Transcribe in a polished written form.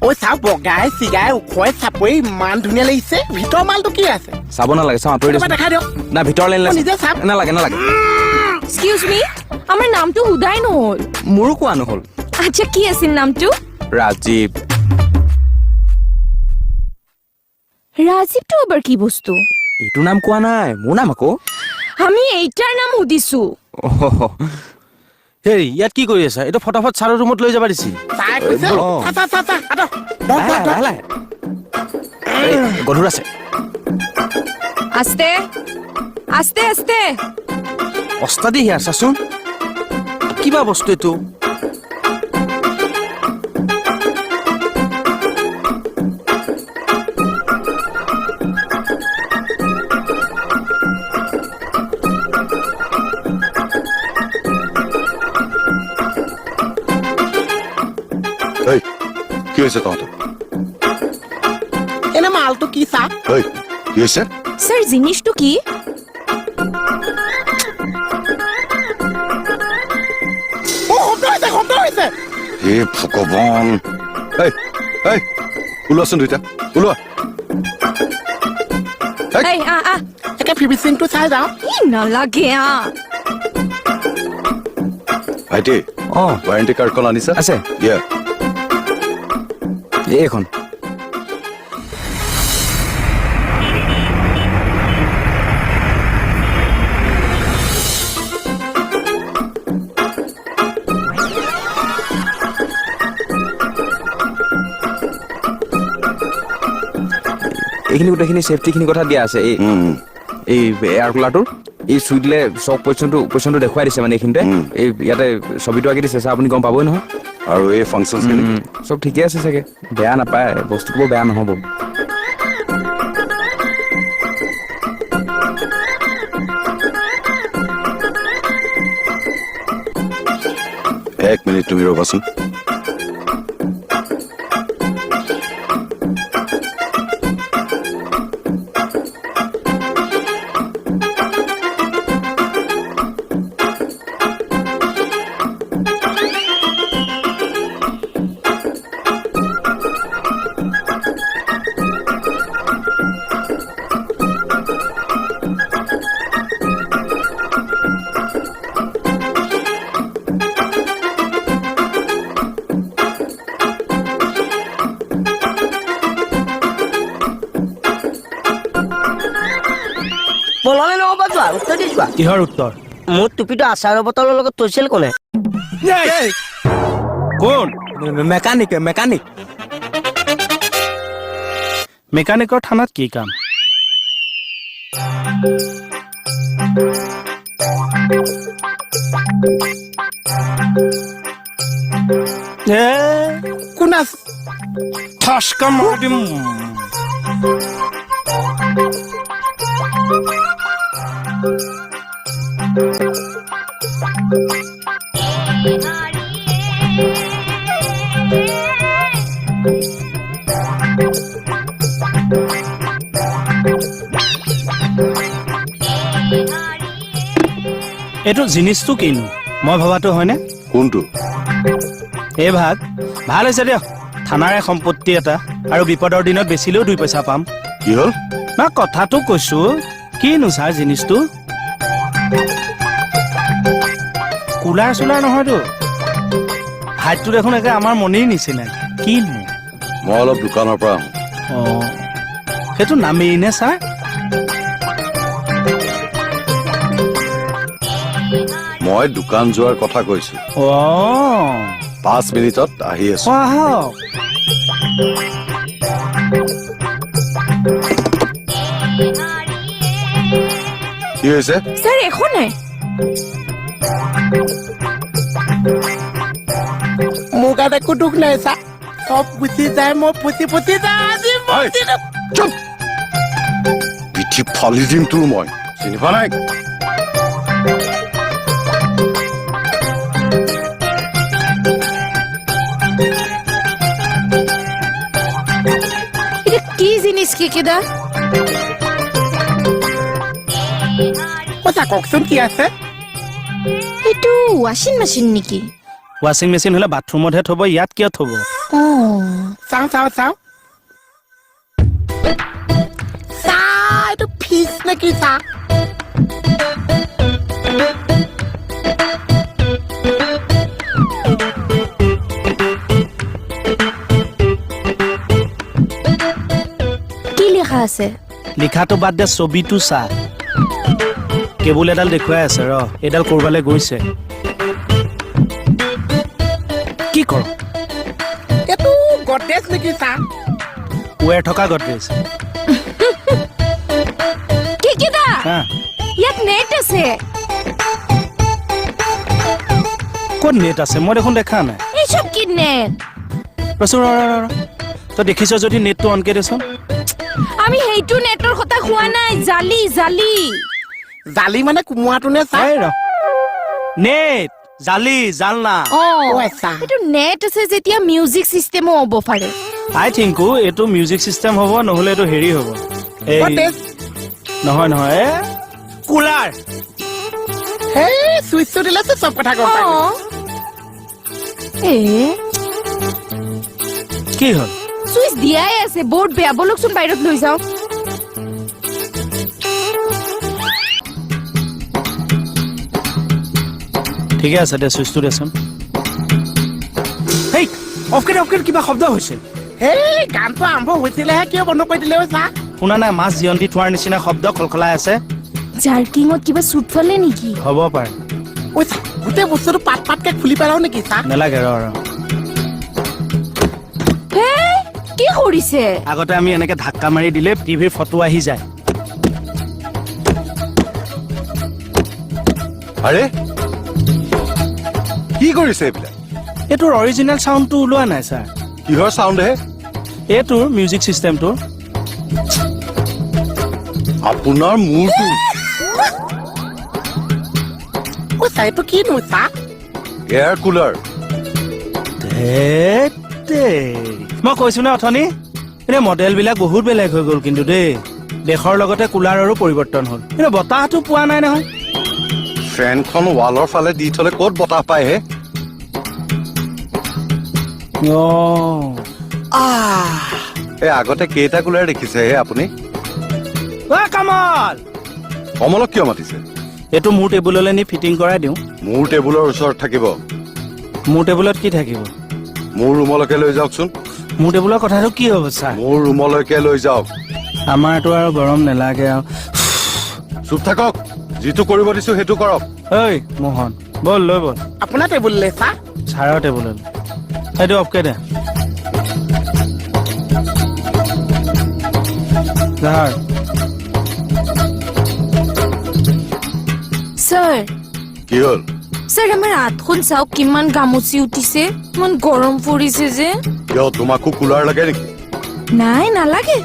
ঐ চাওক বগাই চিগাই ওখই চাপৰি ইমান ধুনীয়া লাগিছে ভিতৰ মালটো কি আছে চাব নালাগে চাওঁ আঁতৰি দিছোঁ দেখাই দিয়ক না ভিতৰ লাইন নিজে চাওক নালাগে নালাগে এক্সকিউজ মি আমাৰ নামটো সুধাই নহল মোৰো কোৱা নহ'ল আচ্ছা কি আছিল নামটো ৰাজীৱ ৰাজীৱটো এবাৰ কি বস্তু এইটো নাম কোৱা নাই মোৰ নাম আকৌ আমি এইটাৰ নাম সুধিছো হেৰি ইয়াত কি কৰি আছা এইটো ফটাফট ছাৰৰ ৰুমত লৈ যাবা দিছি তাই কৈছে গধুৰ আছে আস্তে আস্তে আস্তে অস্তাদি হিয়াৰ চাচোন কিবা বস্তু এইটো কি হৈছে তহঁতৰ এনে মালটো কি চাওক কি হৈছে স্যাৰ জিনিসটো কি শব্দ হৈছে হে ভগৱান ওলোৱাচোন দুইটা ওলোৱা এই আ একে ফিনিচিংটো চাই যাওঁ ই নালাগে ভাইটি ৱাৰেণ্টি কাৰ্ডখন আনিছা আছে দিয়া এইখন এইখিনি গোটেইখিনি চেফটিখিনি কথা দিয়া আছে এই এয়াৰ কুলাৰটোৰ এই চুই দিলে চব পজিশ্যনটো দেখুৱাই দিছে মানে এইখিনিতে এই ইয়াতে ছবিটো আঁকি দিছে চাৰ আপুনি গম পাবই নহয় আৰু এই ফাংচন চব ঠিকে আছে চাগে বেয়া নাপায় বস্তুটো বৰ বেয়া নহ'ব এক মিনিট তুমি ৰ'বাচোন পলনে নহ'ব যোৱা উত্তৰ দি যোৱা কিহৰ উত্তৰ মোৰ টুপিটো আচাৰৰ বটলৰ লগত থৈছিল কোনে কোন মেকানিক মেকানিকৰ থানাত কি কাম কোন আছে ঠাচকা মাৰি দিম এইটো জিনিসটো কিনো মই ভাবাটো হয়নে কোনটো এই ভাগ ভাল হৈছে দিয়ক থানাৰে সম্পত্তি এটা আৰু বিপদৰ দিনত বেচিলেও 2 পইচা পাম কি হ'ল না কথাটো কৈছো কিনো ছাৰ জিনিসটো কুলাৰ চুলাৰ নহয়তো হাইটটো দেখোন একে আমাৰ মনেই নিচিনা কিনো মই অলপ দোকানৰ পৰা অঁ সেইটো নামেই নে ছাৰ মই দোকান যোৱাৰ কথা কৈছো 5 মিনিটত আহি আছো আহক কি হৈছে স্যাৰ এখনে মোৰ গাত একো দুখ নাই চা চব গুচি যায় মই ফুচি যায় আজি চুপ পিঠি ফালি দিম তোৰ মই চিনি পোৱা নাই কি জিনিস কি কিদা কথা কওকচোন কি আছে এইটো ৱাশ্বিং মেচিন নেকি ৱাশ্বিং মেচিন হ'লে বাথৰুমতহে থ'ব, ইয়াত কিয় থ'ব? চাওঁ এইটো ফিজ নেকি চা কি লিখা আছে? লিখাটো বাদ দে, ছবিটো চা। কেবুল এডাল দেখুৱাই আছে, ৰ এইডাল ক'ৰবালৈ গৈছে। কি কৰ? এইটো গডৰেজ নেকি চা ৱেৰ থকা গডৰেজ। কি কিটা? হা, ইয়াত নেট আছে। ক'ত নেট আছে? মই দেখোন দেখা নাই। এইসব কি নেট? ৰচোন ৰ তই দেখিছ যদি নেটটো অনকে দেচোন। আমি সেইটো নেটৰ কথা কোৱা নাই, জালি জালি। জালি মানে কোমোৱাটো নে চা এই ৰ নেট জালি জালনা। আচ্ছা এইটো নেট আছে যেতিয়া মিউজিক চিষ্টেমো হ'ব পাৰে। আই থিংকো এইটো মিউজিক চিষ্টেম হ'ব, নহ'লে এইটো হেৰি হ'ব। এই গডৰেজ নহয় এ কুলাৰ। হেই চুইচটো দিলে তো চব কথা গম পাই কি হ'ল? চুইচ দিয়াই আছে, বহুত বেয়া। বলকচোন বাহিৰত লৈ যাওঁ। ঠিকে আছে দে, চুইচটো দেচোন। হেই অফকে কিবা শব্দ হৈছিল। হেই গানটো আৰম্ভ হৈছিলেহে কিয় বন্ধ কৰি দিলে চা শুনা নাই? মাছ জিয়ন্তি থোৱাৰ নিচিনা শব্দ খলখলাই আছে। জাৰ্কিঙত কিবা চুট ফালে নেকি? হ'ব পাৰে। ঐ চা গোটেই বস্তুটো পাতকে খুলি পেলাও নেকি চা নেলাগে, ৰ হেই কি কৰিছে? আগতে আমি এনেকে ধাক্কা মাৰি দিলে টিভিৰ ফটো আহি যায়। আৰে কি কৰিছে এইবিলাক? এইটোৰ অৰিজিনেল চাউণ্ডটো ওলোৱা নাই ছাৰ। কিহৰ চাউণ্ড হে? এইটোৰ মিউজিক চিষ্টেমটোৰ। আপোনাৰ মূৰটো ঐ চা এইটো কিনো চা এয়াৰ কুলাৰ। মই কৈছো নে অথনি, এনে মডেল বিলাক বহুত বেলেগ হৈ গ'ল কিন্তু দেই। দেশৰ লগতে কুলাৰৰো পৰিৱৰ্তন হ'ল, কিন্তু বতাহটো পোৱা নাই নহয়। ফেনখন ৱালৰ ফালে দি থলে ক'ত বতাহ পায় হে? এই আগতে কেইটা কুলাৰ দেখিছে হে আপুনি? কামল কমলক কিয় মাতিছে? এইটো মোৰ টেবুললৈ নি ফিটিং কৰাই দিওঁ। মোৰ টেবুলৰ ওচৰত থাকিব। মোৰ টেবুলত কি থাকিব? মোৰ ৰুমলৈকে লৈ যাওকচোন। মোৰ টেবুলৰ কথাটো কি হ'ব ছাৰ? মোৰ ৰুমলৈকে লৈ যাওক। আমাৰতো আৰু গৰম নেলাগে আৰু। চুপ থাকক, যিটো কৰিব দিছো সেইটো কৰক। ঐ মোহন, বল লৈ বল আপোনাৰ টেবুললে চা ছাৰৰ টেবুললৈ। সেইটো অফকে দে। স্যাৰ কি হ'ল? স্যাৰ আমাৰ হাতখন চাওক, কিমান গামুচি উঠিছে, ইমান গৰম পৰিছে যে। কিয় তোমাকো কুলাৰ লাগে নেকি? নাই নালাগে।